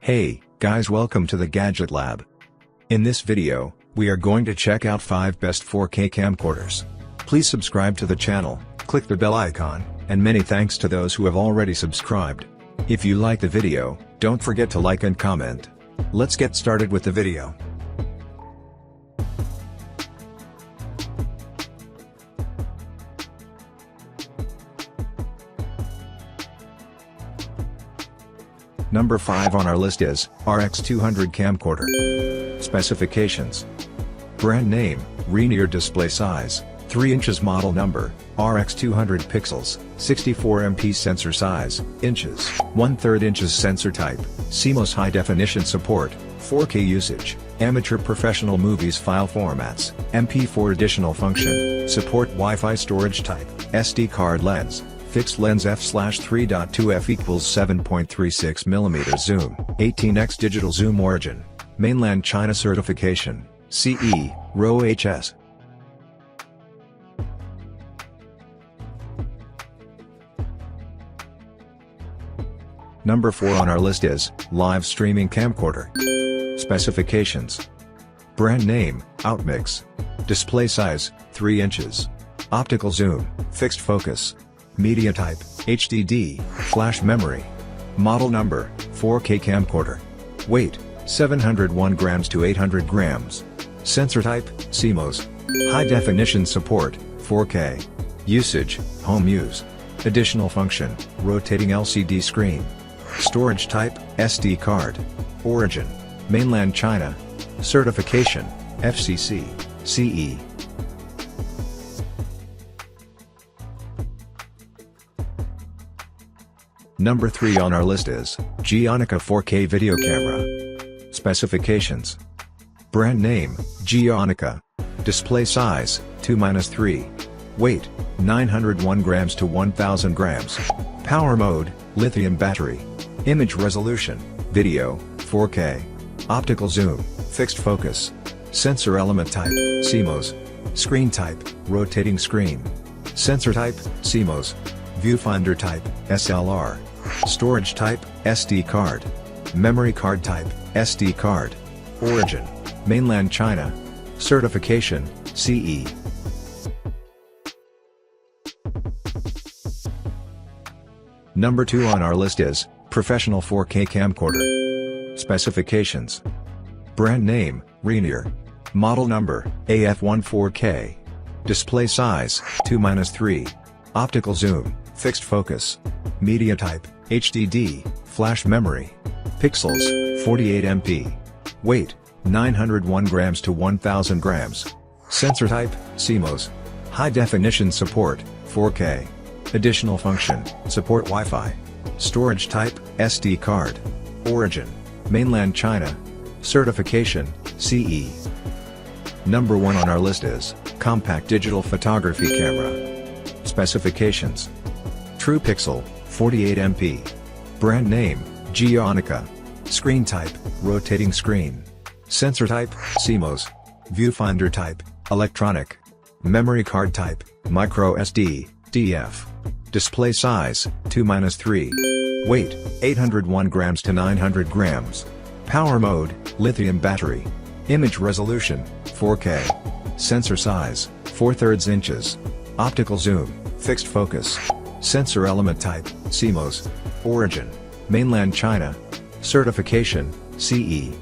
Hey, guys, welcome to the Gadget Lab. In this video, we are going to check out 5 best 4K camcorders. Please subscribe to the channel, click the bell icon, and many thanks to those who have already subscribed. If you like the video, don't forget to like and comment. Let's get started with the video. Number 5 on our list is RX200 camcorder. Specifications. Brand name, Reier. Display size, 3 inches. Model number, RX200 pixels, 64 MP. Sensor size, inches, 1/3 inches. Sensor type, CMOS. High definition support, 4K usage, amateur professional. Movies. File formats, MP4. Additional function, support Wi-Fi. Storage type, SD card. Lens, fixed lens f/3.2 f equals 7.36mm. Zoom, 18x. Digital zoom. Origin, mainland China. Certification, CE, RoHS. Number 4 on our list is live streaming camcorder. Specifications. Brand name, Miix. Display size, 3 inches. Optical zoom, fixed focus. Media type, HDD, flash memory. Model number, 4K camcorder. Weight, 701 grams to 800 grams. Sensor type, CMOS. High definition support, 4K. Usage, home use. Additional function, rotating LCD screen. Storage type, SD card. Origin, mainland China. Certification, FCC, CE. Number 3 on our list is Geon 4K video camera. Specifications. Brand name, Geon. Display size, 2-3. Weight, 901 grams to 1000 grams. Power mode, lithium battery. Image resolution, video, 4K. Optical zoom, fixed focus. Sensor element type, CMOS. Screen type, rotating screen. Sensor type, CMOS. Viewfinder type, SLR. Storage type, SD card. Memory card type, SD card. Origin, mainland China. Certification, CE. Number 2 on our list is professional 4K camcorder. Specifications. Brand name, Reier. Model number, AF14K. Display size, 2-3. Optical zoom, fixed focus. Media type, HDD, flash memory. Pixels, 48 MP. Weight, 901 grams to 1000 grams. Sensor type, CMOS. High definition support, 4K. Additional function, support Wi-Fi. Storage type, SD card. Origin, mainland China. Certification, CE. Number 1 on our list is compact digital photography camera. Specifications. True pixel, 48 MP. Brand name, Geon. Screen type, rotating screen. Sensor type, CMOS. Viewfinder type, electronic. Memory card type, micro SD, DF. Display size, 2-3. Weight, 801 grams to 900 grams. Power mode, lithium battery. Image resolution, 4K. Sensor size, 4/3 inches. Optical zoom, fixed focus. Sensor element type, CMOS. Origin, mainland China. Certification, CE.